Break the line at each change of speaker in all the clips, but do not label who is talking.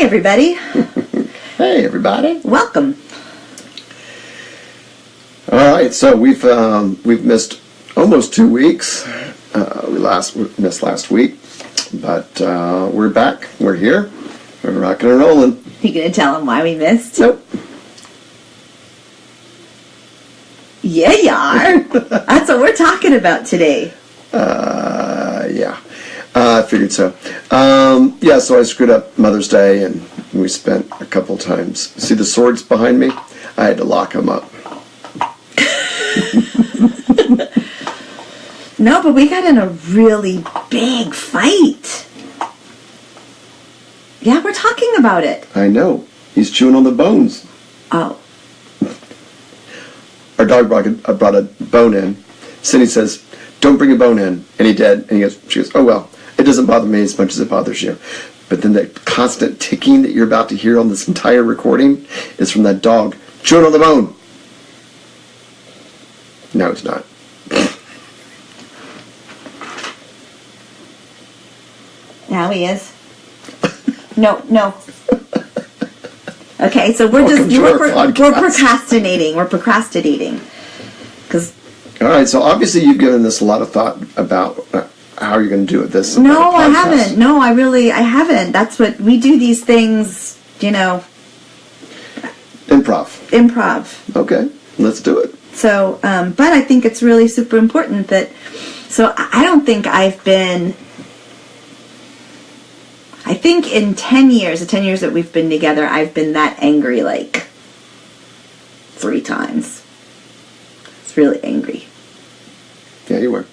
everybody.
Hey, everybody.
Welcome.
All right, so we've missed almost 2 weeks. We missed last week, but we're back. We're here. We're rocking and rolling.
You gonna tell them why we missed?
Nope.
Yeah, you are. That's what we're talking about today.
Yeah. I figured so. So I screwed up Mother's Day, and we spent a couple times. See the swords behind me? I had to lock them up.
No, but we got in a really big fight. Yeah, we're talking about it.
I know. He's chewing on the bones.
Oh.
Our dog brought a bone in. Cindy says, "Don't bring a bone in." And he did. And she goes, "Oh, well, it doesn't bother me as much as it bothers you." But then the constant ticking that you're about to hear on this entire recording is from that dog chewing on the bone. No, it's not.
Now he is. No. Okay, so we're procrastinating. We're procrastinating.
All right, so obviously you've given this a lot of thought about how you're going to do it this
No, I haven't. No, I haven't. That's what we do, these things, Improv.
Okay, let's do it.
So, but I think it's really super important that, so I don't think I think in the 10 years that we've been together, I've been that angry like 3 times. It's really angry.
Yeah, you were.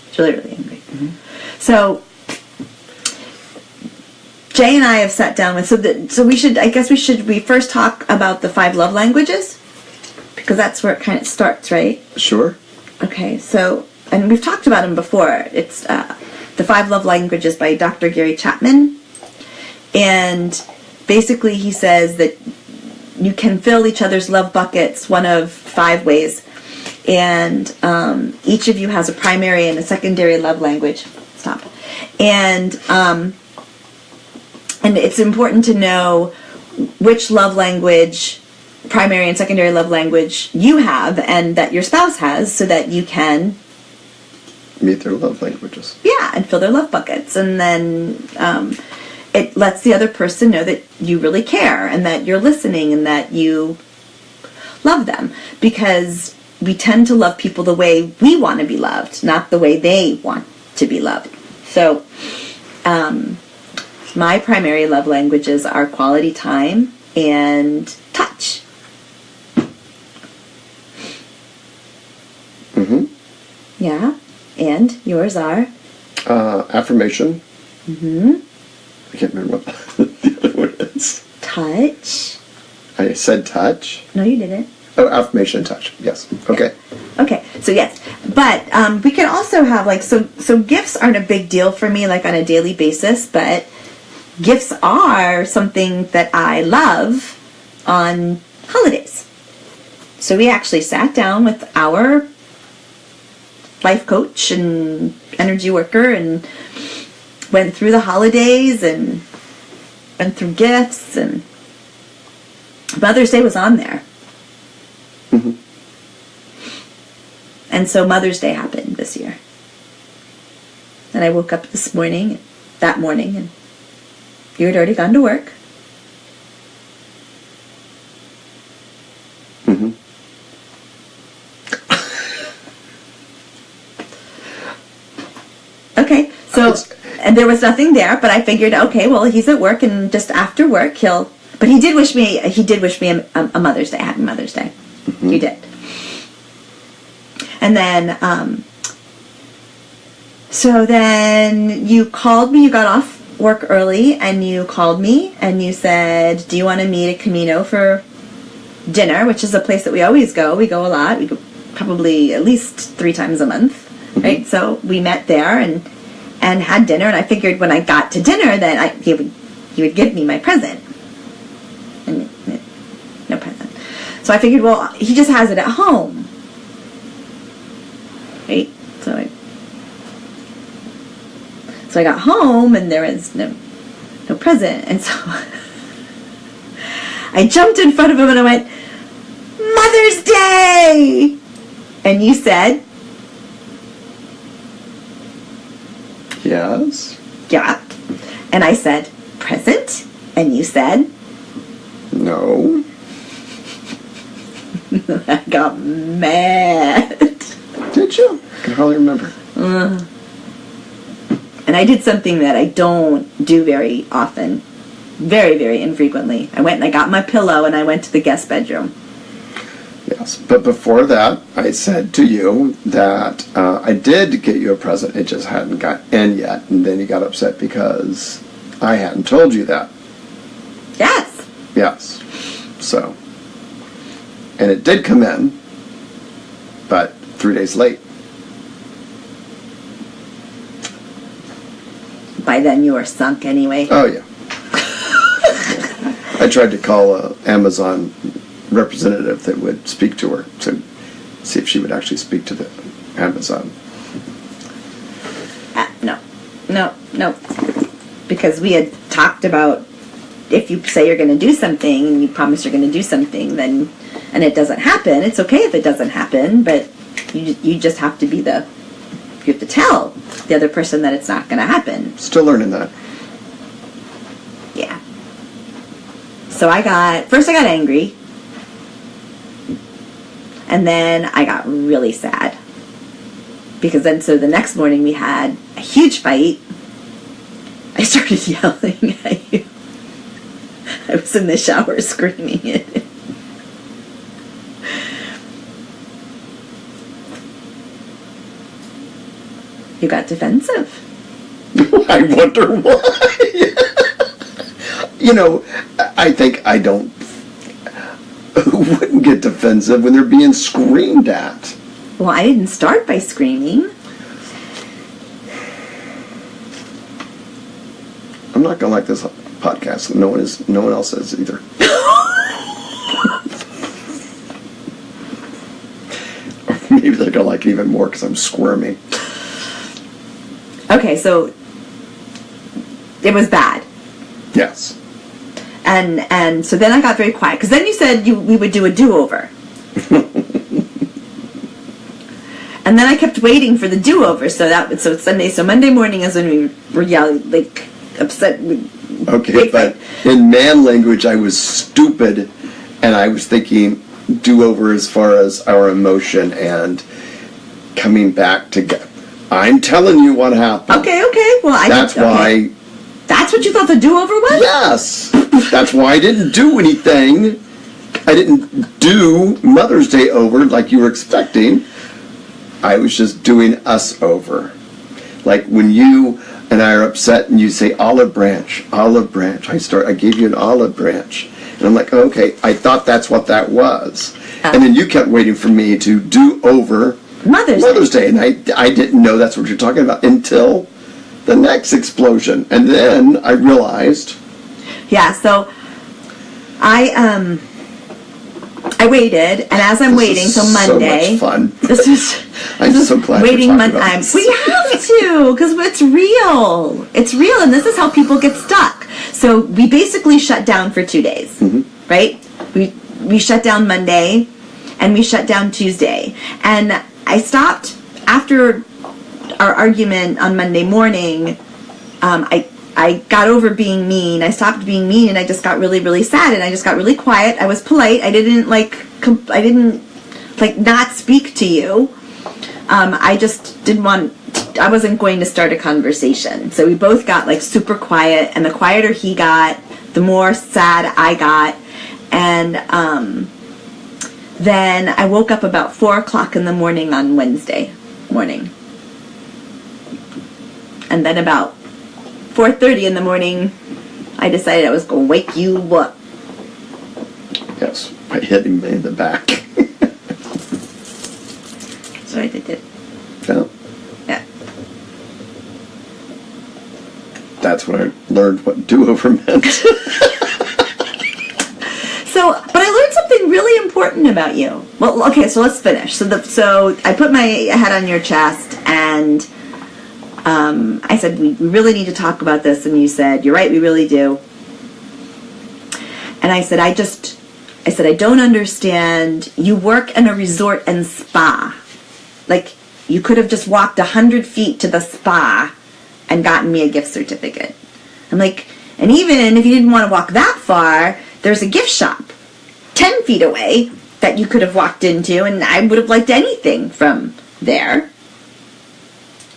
It's really, really angry. Mm-hmm. So, Jay and I have sat down with, we first talk about the 5 love languages, because that's where it kind of starts, right?
Sure.
Okay, so, and we've talked about them before. It's The 5 Love Languages by Dr. Gary Chapman. And basically he says that you can fill each other's love buckets one of 5 ways. And each of you has a primary and a secondary love language. Stop. And it's important to know which love language, primary and secondary love language, you have and that your spouse has, so that you can
meet their love languages.
Yeah, and fill their love buckets. And then it lets the other person know that you really care and that you're listening and that you love them. Because we tend to love people the way we want to be loved, not the way they want to be loved. So my primary love languages are quality time and touch.
Mm-hmm.
Yeah. And yours are?
Affirmation.
Mm-hmm.
I can't remember what the other one is.
Touch.
I said touch?
No, you didn't.
Oh, affirmation and touch. Yes. Okay.
Okay. So yes. But we can also have so gifts aren't a big deal for me like on a daily basis, but gifts are something that I love on holidays. So we actually sat down with our life coach and energy worker and went through the holidays and went through gifts, and Mother's Day was on there.
Mm-hmm.
And so Mother's Day happened this year. And I woke up that morning, and you had already gone to work.
Mm-hmm.
Okay, so, and there was nothing there, but I figured, okay, well, he's at work, and just after work, but he did wish me a Mother's Day, a happy Mother's Day. Mm-hmm. He did. And then, so then you called me, you got off work early, and you called me, and you said, do you want to meet at Camino for dinner, which is a place that we always go. We go a lot. We go probably at least 3 times a month. Right, so we met there and had dinner, and I figured when I got to dinner that he would give me my present, and no present. So I figured, well, he just has it at home, right? So I got home, and there was no present. And so I jumped in front of him and I went, Mother's Day! And you said,
Yes.
yeah. And I said, present? And you said,
No.
I got mad.
Did you? I can hardly remember.
And I did something that I don't do very often. Very, very infrequently. I went and I got my pillow and I went to the guest bedroom.
Yes, but before that, I said to you that I did get you a present. It just hadn't got in yet, and then you got upset because I hadn't told you that.
Yes.
Yes. So, and it did come in, but 3 days late.
By then you were sunk anyway.
Oh yeah. I tried to call an Amazon representative that would speak to her to see if she would actually speak to the Amazon.
No. Because we had talked about if you say you're going to do something and you promise you're going to do something, then and it doesn't happen, it's okay if it doesn't happen, but you just have to be you have to tell the other person that it's not going to happen.
Still learning that.
Yeah. So first I got angry. And then I got really sad. Because so the next morning we had a huge fight. I started yelling at you. I was in the shower screaming it. You got defensive.
I wonder why. You know, I think I don't. Who wouldn't get defensive when they're being screamed at?
Well, I didn't start by screaming.
I'm not gonna like this podcast. No one else is either. Or maybe they're gonna like it even more because I'm squirming.
Okay, so it was bad.
Yes.
And so then I got very quiet because then you said we would do a do-over. And then I kept waiting for the do-over. So Monday morning is when we were yelling, like upset.
Okay, but in man language, I was stupid, and I was thinking do-over as far as our emotion and coming back to. I'm telling you what happened.
Okay. Well,
That's why.
That's what you thought the do-over was?
Yes. That's why I didn't do anything. I didn't do Mother's Day over like you were expecting. I was just doing us over. Like when you and I are upset and you say olive branch. I gave you an olive branch. And I'm like, okay, I thought that's what that was. And then you kept waiting for me to do over Mother's Day. And I didn't know that's what you're talking about until the next explosion. And then I realized.
Yeah, so I waited, and as I'm waiting, so Monday.
So much fun.
This is.
I'm so glad
waiting
we're talking about this.
We have to, because it's real. It's real, and this is how people get stuck. So we basically shut down for 2 days, right? We shut down Monday, and we shut down Tuesday, and I stopped after our argument on Monday morning. I got over being mean. I stopped being mean, and I just got really, really sad, and I just got really quiet. I was polite. I didn't not speak to you. I just didn't want. I wasn't going to start a conversation. So we both got like super quiet, and the quieter he got, the more sad I got, and then I woke up about 4:00 in the morning on Wednesday morning, and then about 4:30 in the morning, I decided I was going to wake you up.
Yes, by hitting me in the back.
So I did it.
Yeah.
Yeah.
That's when I learned what do-over meant.
But I learned something really important about you. Well, okay, so let's finish. So I put my head on your chest, and I said, we really need to talk about this. And you said, you're right, we really do. And I said, I don't understand. You work in a resort and spa. Like, you could have just walked 100 feet to the spa and gotten me a gift certificate. I'm like, and even if you didn't want to walk that far, there's a gift shop 10 feet away that you could have walked into, and I would have liked anything from there.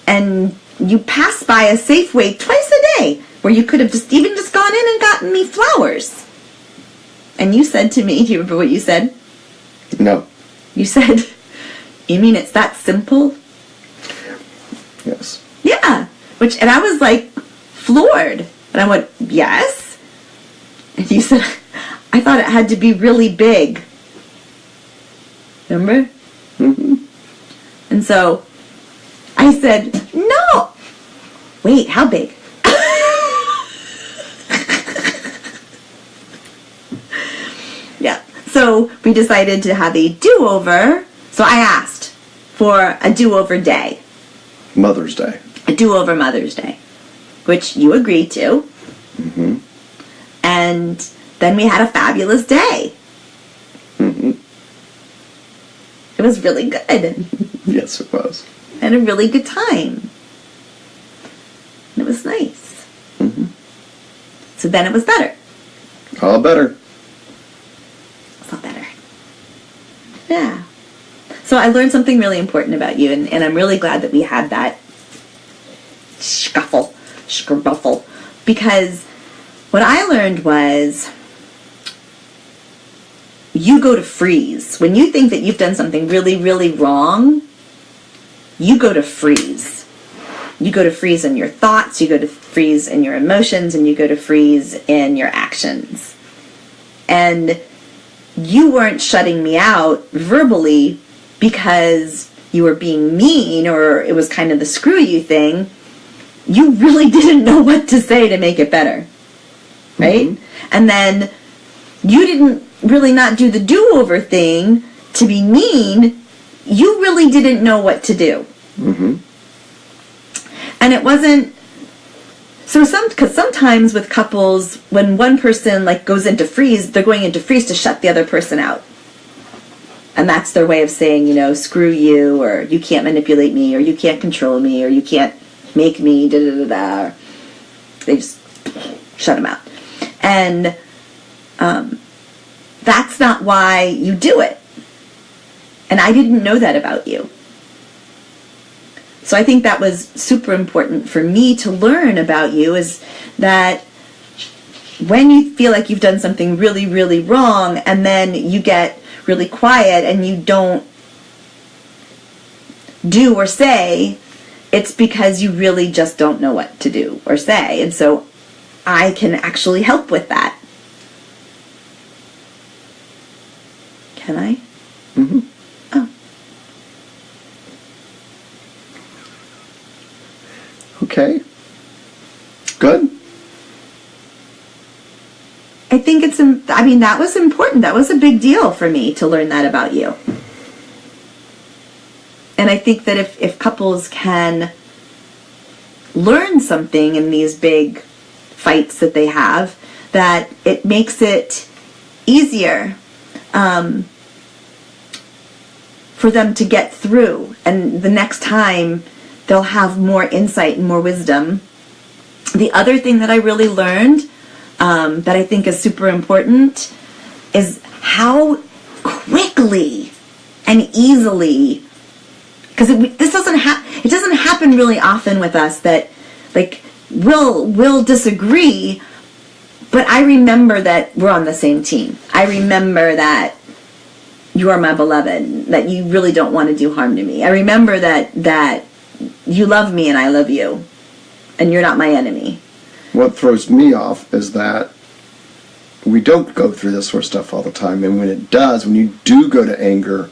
And you pass by a Safeway twice a day where you could have just gone in and gotten me flowers. And you said to me, do you remember what you said?
No.
You said, you mean it's that simple?
Yes.
Yeah. And I was like floored. And I went, yes. And you said, I thought it had to be really big. Remember?
Mm-hmm.
And so I said, no. Wait, how big? Yeah. So we decided to have a do-over. So I asked for a do-over day.
Mother's Day.
A do-over Mother's Day, which you agreed to.
Mm-hmm.
And then we had a fabulous day.
Mm-hmm.
It was really good.
Yes, it was.
And a really good time. And it was nice.
Mm-hmm.
So then it was better.
All better.
It's all better. Yeah. So I learned something really important about you, and I'm really glad that we had that scuffle, because what I learned was you go to freeze. When you think that you've done something really, really wrong, you go to freeze. You go to freeze in your thoughts, you go to freeze in your emotions, and you go to freeze in your actions. And you weren't shutting me out verbally because you were being mean or it was kind of the screw you thing. You really didn't know what to say to make it better. Right? Mm-hmm. And then you didn't really not do the do-over thing to be mean. You really didn't know what to do.
Mm-hmm.
And it wasn't... because sometimes with couples, when one person goes into freeze, they're going into freeze to shut the other person out. And that's their way of saying, screw you, or you can't manipulate me, or you can't control me, or you can't make me, da-da-da-da. They just shut them out. And that's not why you do it. And I didn't know that about you. So I think that was super important for me to learn about you, is that when you feel like you've done something really, really wrong, and then you get really quiet and you don't do or say, it's because you really just don't know what to do or say. And so I can actually help with that. Can I?
Mm-hmm.
Oh.
Okay. Good.
I think that was important. That was a big deal for me to learn that about you. And I think that if couples can learn something in these big fights that they have, that it makes it easier for them to get through. And the next time, they'll have more insight and more wisdom. The other thing that I really learned that I think is super important is how quickly and easily, because it doesn't happen really often with us, that we'll disagree, but I remember that we're on the same team. I remember that you are my beloved, that you really don't want to do harm to me. I remember that you love me and I love you, and you're not my enemy.
What throws me off is that we don't go through this sort of stuff all the time, and when it does, when you do go to anger,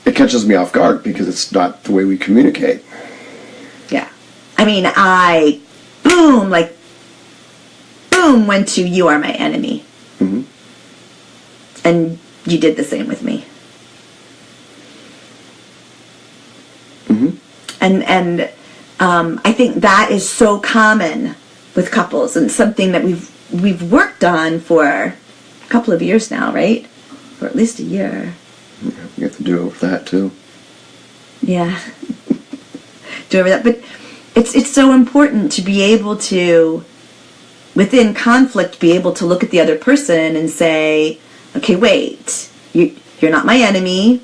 it catches me off guard because it's not the way we communicate.
Yeah. I mean, boom, went to you are my enemy.
Mm-hmm.
And you did the same with me.
Mm-hmm.
And I think that is so common with couples, and something that we've worked on for a couple of years now, right? Or at least a year.
You have to do over that too.
Yeah. Do over that. But it's so important to be able to, within conflict, be able to look at the other person and say, okay, wait, you're not my enemy.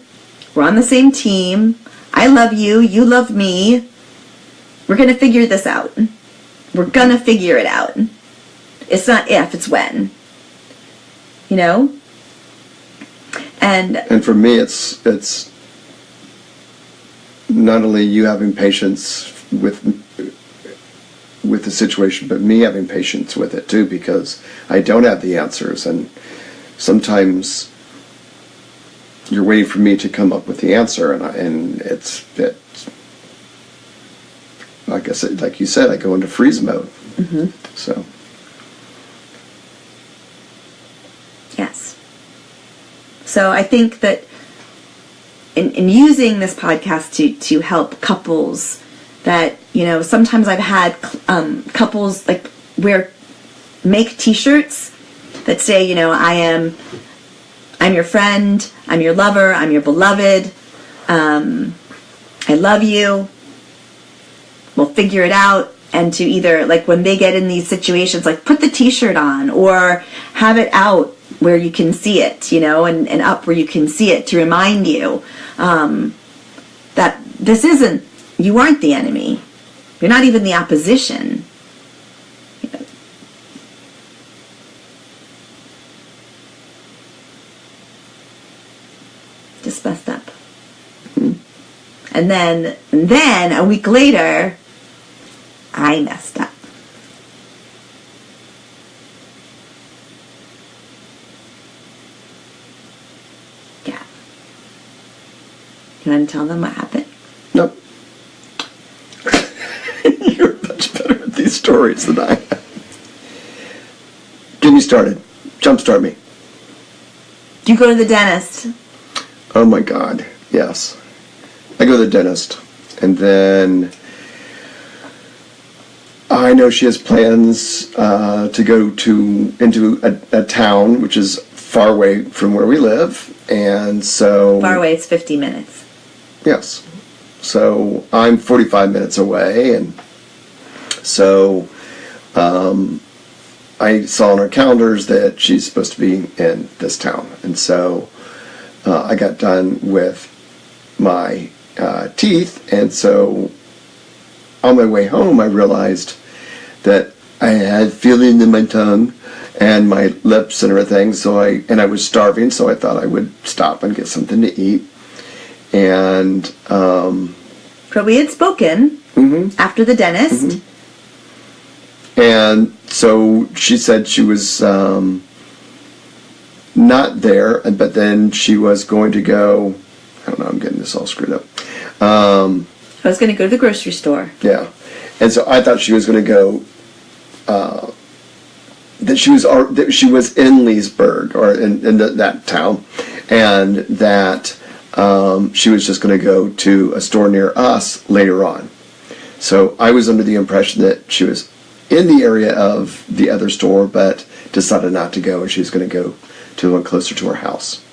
We're on the same team. I love you. You love me. We're going to figure this out. We're going to figure it out. It's not if, it's when. You know? And
for me, it's not only you having patience with the situation, but me having patience with it too, because I don't have the answers, and sometimes you're waiting for me to come up with the answer, and it's like I said, like you said, I go into freeze mode.
Mm-hmm.
So
yes. So I think that in using this podcast to help couples, that, you know, sometimes I've had couples like make t-shirts that say, you know, I'm your friend, I'm your lover, I'm your beloved, I love you, we'll figure it out. And to either, like, when they get in these situations, like, put the t-shirt on, or have it out where you can see it, you know, and up where you can see it, to remind you that you aren't the enemy. You're not even the opposition. You know. Just messed up.
mm-hmm.
And then a week later, I messed up. Yeah. You want to tell them what happened?
Nope. You're much better at these stories than I am. Get me started. Jumpstart me.
You go to the dentist.
Oh my God, yes. I go to the dentist, and then I know she has plans to go into a town which is far away from where we live, and so...
Far away, it's 50 minutes.
Yes. So I'm 45 minutes away, and so I saw on our calendars that she's supposed to be in this town, and so I got done with my teeth, and so on my way home I realized that I had feeling in my tongue and my lips and everything, so I was starving, so I thought I would stop and get something to eat. And
But we had spoken after the dentist.
Mm-hmm. And so she said she was not there, but then she was going to go, I don't know, I'm getting this all screwed up.
I was going to go to the grocery store.
Yeah. And so I thought she was going to go, that she was in Leesburg, or in that town, and that she was just going to go to a store near us later on. So I was under the impression that she was in the area of the other store, but decided not to go, and she was going to go to one closer to her house.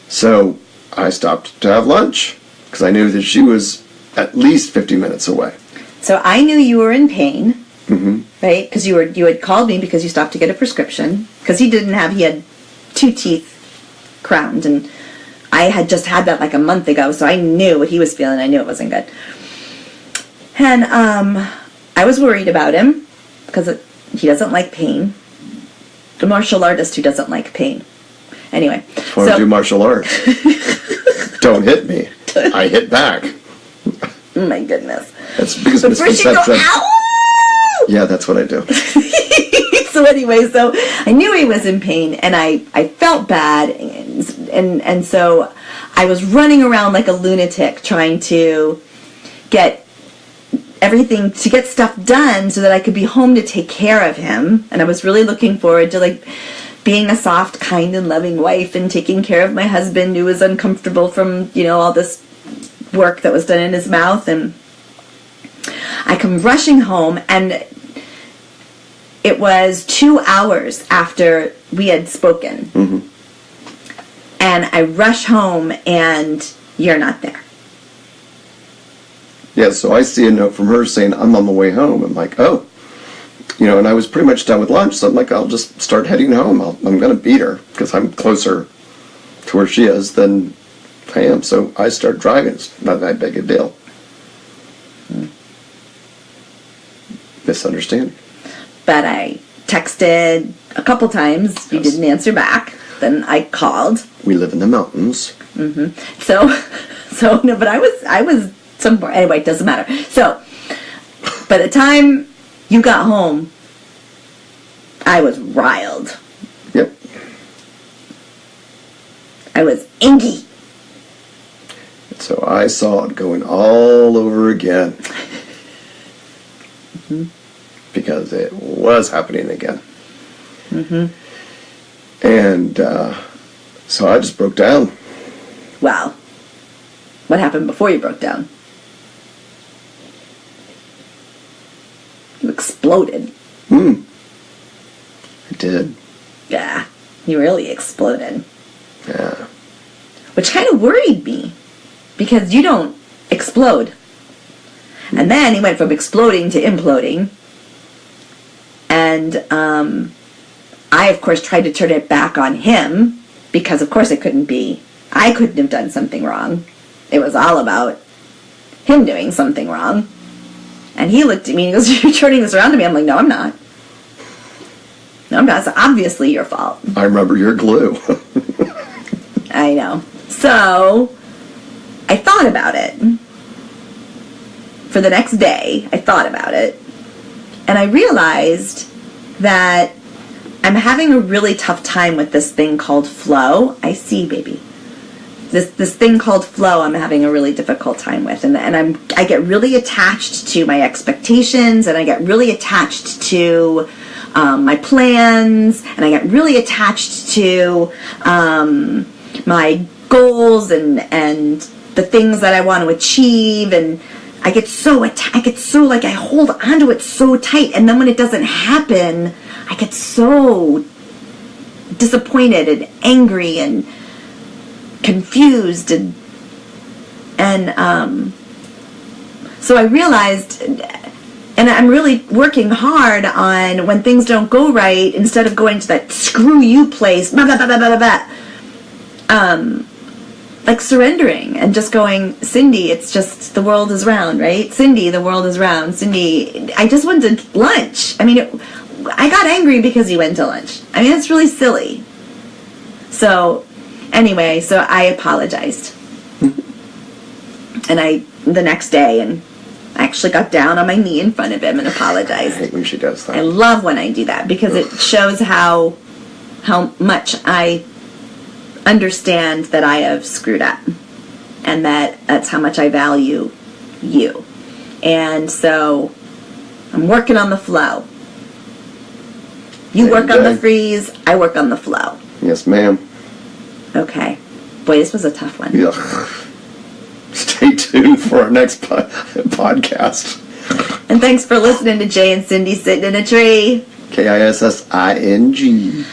So I stopped to have lunch, because I knew that she was at least 50 minutes away.
So I knew you were in pain,
Mm-hmm.
right? Because you had called me because you stopped to get a prescription. Because he had 2 teeth crowned, and I had just had that like a month ago, so I knew what he was feeling. I knew it wasn't good. And I was worried about him, because he doesn't like pain. The martial artist who doesn't like pain. Anyway.
I want to do martial arts. Don't hit me. I hit back.
Oh my goodness.
That's the biggest
But first you go,
misconception.
ow!
Yeah, that's what I do.
So anyway, so I knew he was in pain, and I felt bad, and so I was running around like a lunatic trying to get stuff done so that I could be home to take care of him. And I was really looking forward to like being a soft, kind, and loving wife and taking care of my husband who was uncomfortable from, all this work that was done in his mouth, and I come rushing home, and it was 2 hours after we had spoken.
Mm-hmm.
And I rush home, and you're not there.
Yeah, so I see a note from her saying, I'm on the way home. I'm like, oh. And I was pretty much done with lunch, so I'm like, I'll just start heading home. I'm going to beat her, because I'm closer to where she is than I am. So I start driving. It's not that big a deal. Misunderstanding.
But I texted a couple times. You
Yes.
didn't answer back. Then I called.
We live in the mountains.
So no, but I was somewhere. Anyway, it doesn't matter. So by the time you got home, I was riled.
Yep.
I was angry.
So I saw it going all over again. Because it was happening again. And so I just broke down.
Well, what happened before you broke down? You exploded.
I did.
Yeah, you really exploded.
Yeah.
Which kind of worried me, because you don't explode. And then he went from exploding to imploding. And I, of course, tried to turn it back on him, because, of course, it couldn't be. I couldn't have done something wrong. It was all about him doing something wrong. And he looked at me and he goes, you're turning this around to me. I'm like, no, I'm not. No, I'm not. It's obviously your fault.
I remember your glue.
I know. So, I thought about it. For the next day, I thought about it. And I realized that I'm having a really tough time with this thing called flow. I see, baby. This thing called flow, I'm having a really difficult time with. And I get really attached to my expectations, and I get really attached to my plans, and I get really attached to my goals and the things that I want to achieve, and I get so like I hold onto it so tight, and then when it doesn't happen, I get so disappointed and angry and confused, and so I realized, and I'm really working hard on, when things don't go right, instead of going to that screw you place, blah, blah, blah, blah, blah, blah, like surrendering and just going, Cindy, it's just, the world is round, right? Cindy, the world is round. Cindy, I just went to lunch. I mean, I got angry because you went to lunch. I mean, it's really silly. So, anyway, so I apologized. And the next day, and I actually got down on my knee in front of him and apologized.
I hate when she does that.
I love when I do that, because it shows how much I understand that I have screwed up, and that's how much I value you. And so I'm working on the flow. You work on the freeze, I work on the flow.
Yes, ma'am.
Okay. Boy, this was a tough one.
Yeah. Stay tuned for our next podcast.
And thanks for listening to Jay and Cindy Sitting in a Tree.
KISSING.